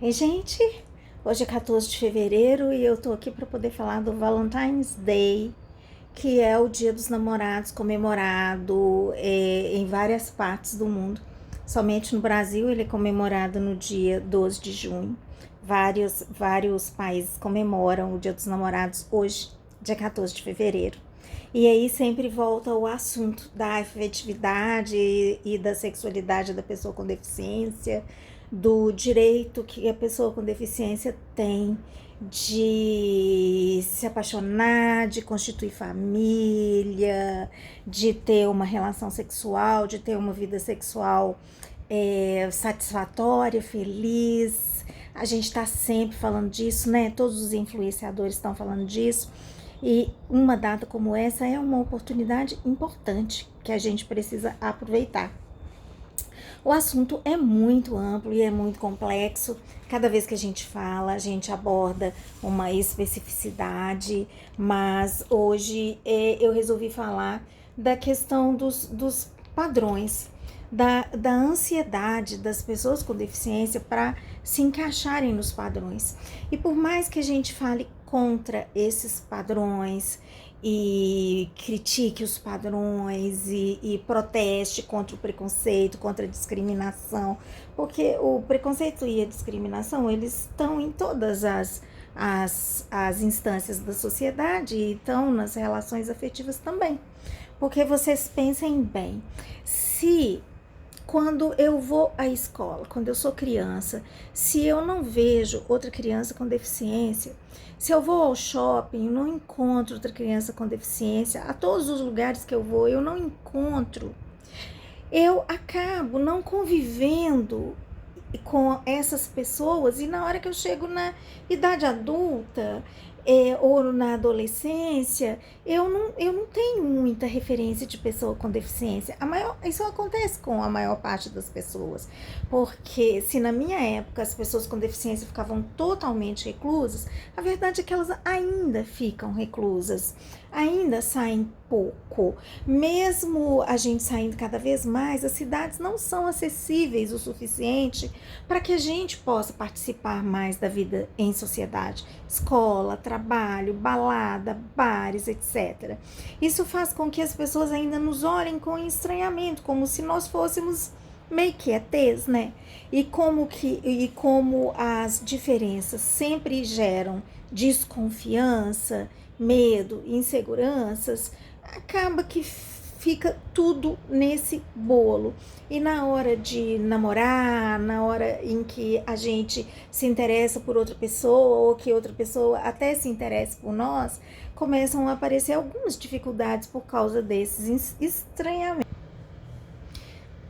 Ei, gente, hoje é 14 de fevereiro e eu tô aqui para poder falar do Valentine's Day, que é o Dia dos Namorados comemorado em várias partes do mundo. Somente no Brasil ele é comemorado no dia 12 de junho. Vários países comemoram o Dia dos Namorados hoje, dia 14 de fevereiro. E aí sempre volta o assunto da afetividade e da sexualidade da pessoa com deficiência, do direito que a pessoa com deficiência tem de se apaixonar, de constituir família, de ter uma relação sexual, de ter uma vida sexual satisfatória, feliz. A gente está sempre falando disso, né? Todos os influenciadores estão falando disso. E uma data como essa é uma oportunidade importante que a gente precisa aproveitar. O assunto é muito amplo e é muito complexo. Cada vez que a gente aborda uma especificidade, mas hoje eu resolvi falar da questão dos padrões, da ansiedade das pessoas com deficiência para se encaixarem nos padrões. E por mais que a gente fale contra esses padrões e critique os padrões e proteste contra o preconceito, contra a discriminação, porque o preconceito e a discriminação, eles estão em todas as instâncias da sociedade e estão nas relações afetivas também. Porque vocês pensem bem, se quando eu vou à escola, quando eu sou criança, se eu não vejo outra criança com deficiência, se eu vou ao shopping, não encontro outra criança com deficiência, a todos os lugares que eu vou, eu não encontro, eu acabo não convivendo com essas pessoas e na hora que eu chego na idade adulta ou na adolescência, eu não tenho muita referência de pessoa com deficiência. Isso acontece com a maior parte das pessoas, porque se na minha época as pessoas com deficiência ficavam totalmente reclusas, a verdade é que elas ainda ficam reclusas, ainda saem pouco. Mesmo a gente saindo cada vez mais, as cidades não são acessíveis o suficiente para que a gente possa participar mais da vida em sociedade, escola, trabalho, balada, bares, etc. Isso faz com que as pessoas ainda nos olhem com estranhamento, como se nós fôssemos meio que ETs, né? E como as diferenças sempre geram desconfiança, medo, inseguranças, acaba que fica tudo nesse bolo. E na hora de namorar, na hora em que a gente se interessa por outra pessoa ou que outra pessoa até se interessa por nós, começam a aparecer algumas dificuldades por causa desses estranhamentos.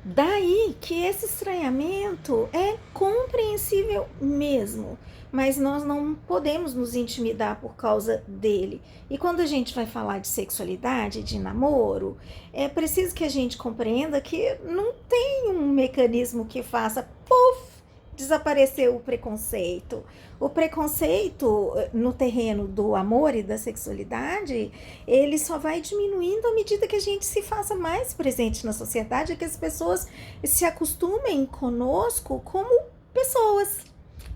Daí que esse estranhamento é compreensível mesmo, mas nós não podemos nos intimidar por causa dele. E quando a gente vai falar de sexualidade, de namoro, é preciso que a gente compreenda que não tem um mecanismo que faça puff, desaparecer o preconceito. O preconceito no terreno do amor e da sexualidade, ele só vai diminuindo à medida que a gente se faça mais presente na sociedade, que as pessoas se acostumem conosco como pessoas,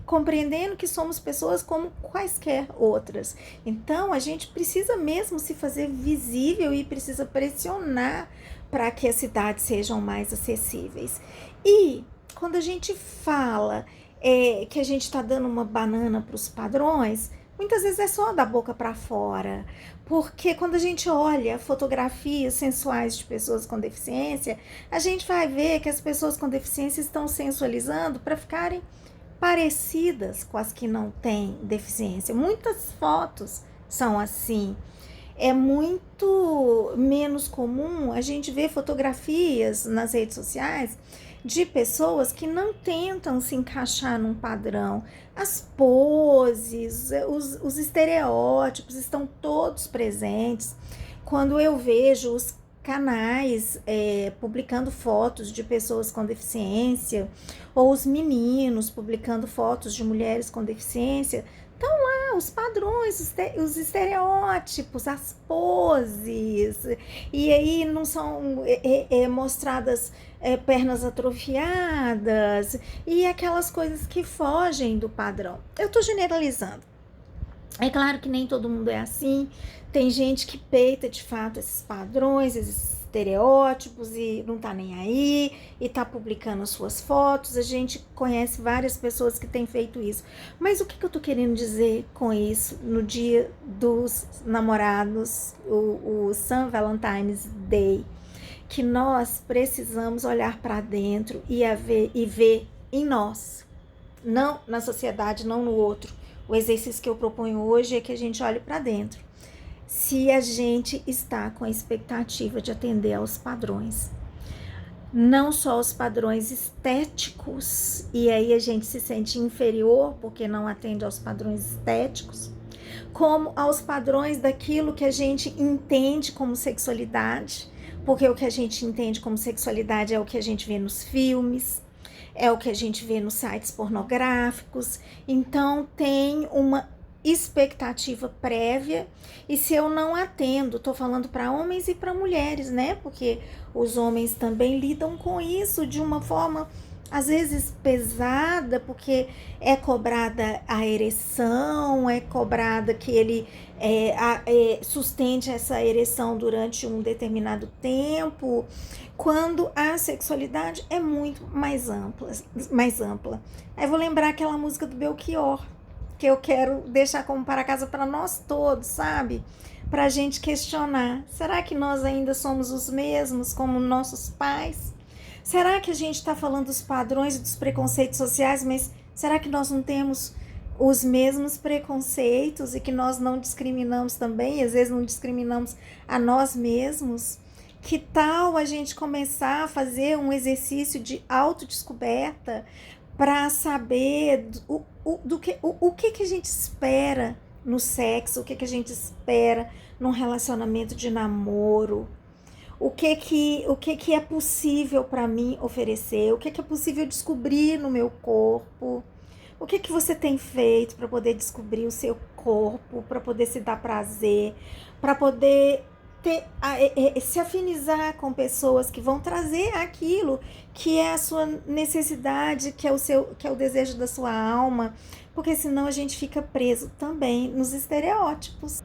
compreendendo que somos pessoas como quaisquer outras. Então, a gente precisa mesmo se fazer visível e precisa pressionar para que as cidades sejam mais acessíveis. E quando a gente fala que a gente está dando uma banana para os padrões, muitas vezes é só da boca para fora, porque quando a gente olha fotografias sensuais de pessoas com deficiência, a gente vai ver que as pessoas com deficiência estão sensualizando para ficarem parecidas com as que não têm deficiência. Muitas fotos são assim. É muito menos comum a gente ver fotografias nas redes sociais de pessoas que não tentam se encaixar num padrão. As poses, os estereótipos estão todos presentes. Quando eu vejo os canais publicando fotos de pessoas com deficiência, ou os meninos publicando fotos de mulheres com deficiência, estão lá os padrões, os estereótipos, as poses, e aí não são mostradas pernas atrofiadas e aquelas coisas que fogem do padrão. Eu tô generalizando. É claro que nem todo mundo é assim, tem gente que peita de fato esses padrões, esses estereótipos e não tá nem aí, e tá publicando as suas fotos. A gente conhece várias pessoas que têm feito isso. Mas o que eu tô querendo dizer com isso no dia dos namorados, o St. Valentine's Day? Que nós precisamos olhar para dentro e ver em nós, não na sociedade, não no outro. O exercício que eu proponho hoje é que a gente olhe para dentro. Se a gente está com a expectativa de atender aos padrões, não só os padrões estéticos, e aí a gente se sente inferior porque não atende aos padrões estéticos, como aos padrões daquilo que a gente entende como sexualidade, porque o que a gente entende como sexualidade é o que a gente vê nos filmes, é o que a gente vê nos sites pornográficos. Então tem uma expectativa prévia, e se eu não atendo, tô falando para homens e para mulheres, né? Porque os homens também lidam com isso de uma forma às vezes pesada, porque é cobrada a ereção, é cobrada que ele sustente essa ereção durante um determinado tempo, quando a sexualidade é muito mais ampla. Aí vou lembrar aquela música do Belchior, que eu quero deixar como para casa para nós todos, sabe? Para a gente questionar, será que nós ainda somos os mesmos como nossos pais? Será que a gente está falando dos padrões e dos preconceitos sociais, mas será que nós não temos os mesmos preconceitos e que nós não discriminamos também? Às vezes não discriminamos a nós mesmos? Que tal a gente começar a fazer um exercício de autodescoberta para saber o que a gente espera no sexo, o que a gente espera num relacionamento de namoro? O que é possível para mim oferecer? O que é possível descobrir no meu corpo? O que você tem feito para poder descobrir o seu corpo, para poder se dar prazer, para poder se afinizar com pessoas que vão trazer aquilo que é a sua necessidade, que é o desejo da sua alma, porque senão a gente fica preso também nos estereótipos.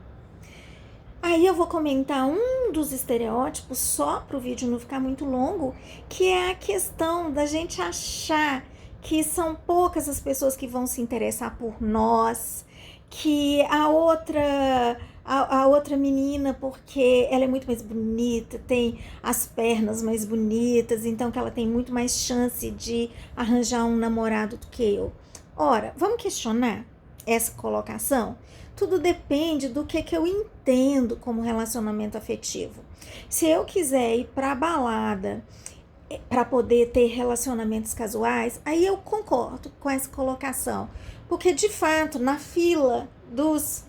Aí eu vou comentar um dos estereótipos só para o vídeo não ficar muito longo, que é a questão da gente achar que são poucas as pessoas que vão se interessar por nós, que a outra menina, porque ela é muito mais bonita, tem as pernas mais bonitas, então que ela tem muito mais chance de arranjar um namorado do que eu. Ora, vamos questionar essa colocação? Tudo depende do que eu entendo como relacionamento afetivo. Se eu quiser ir pra balada para poder ter relacionamentos casuais, aí eu concordo com essa colocação. Porque, de fato, na fila dos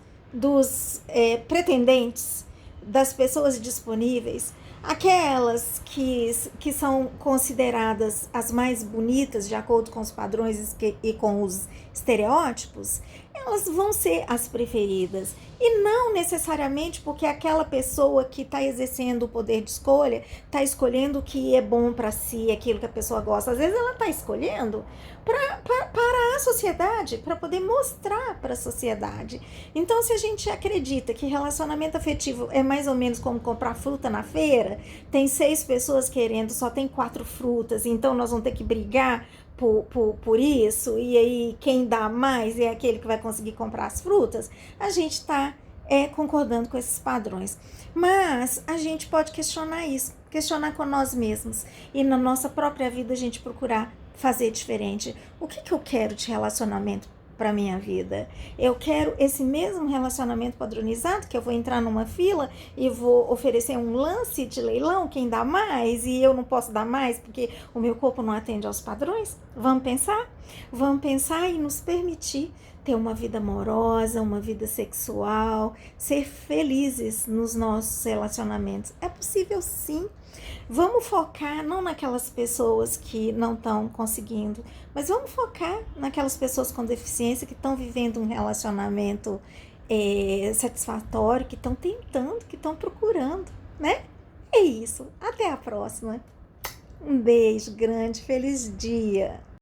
pretendentes, das pessoas disponíveis, aquelas que são consideradas as mais bonitas, de acordo com os padrões e com os estereótipos, elas vão ser as preferidas. E não necessariamente porque aquela pessoa que está exercendo o poder de escolha está escolhendo o que é bom para si, aquilo que a pessoa gosta. Às vezes ela está escolhendo para a sociedade, para poder mostrar para a sociedade. Então, se a gente acredita que relacionamento afetivo é mais ou menos como comprar fruta na feira, tem 6 pessoas querendo, só tem 4 frutas, então nós vamos ter que brigar por isso, e aí quem dá mais é aquele que vai conseguir comprar as frutas, a gente está concordando com esses padrões. Mas a gente pode questionar isso, questionar com nós mesmos, e na nossa própria vida a gente procurar fazer diferente. O que eu quero de relacionamento para minha vida? Eu quero esse mesmo relacionamento padronizado, que eu vou entrar numa fila e vou oferecer um lance de leilão, quem dá mais, e eu não posso dar mais porque o meu corpo não atende aos padrões? Vamos pensar? Vamos pensar e nos permitir ter uma vida amorosa, uma vida sexual, ser felizes nos nossos relacionamentos. É possível sim. Vamos focar não naquelas pessoas que não estão conseguindo, mas vamos focar naquelas pessoas com deficiência que estão vivendo um relacionamento satisfatório, que estão tentando, que estão procurando, né? É isso. Até a próxima. Um beijo grande, feliz dia.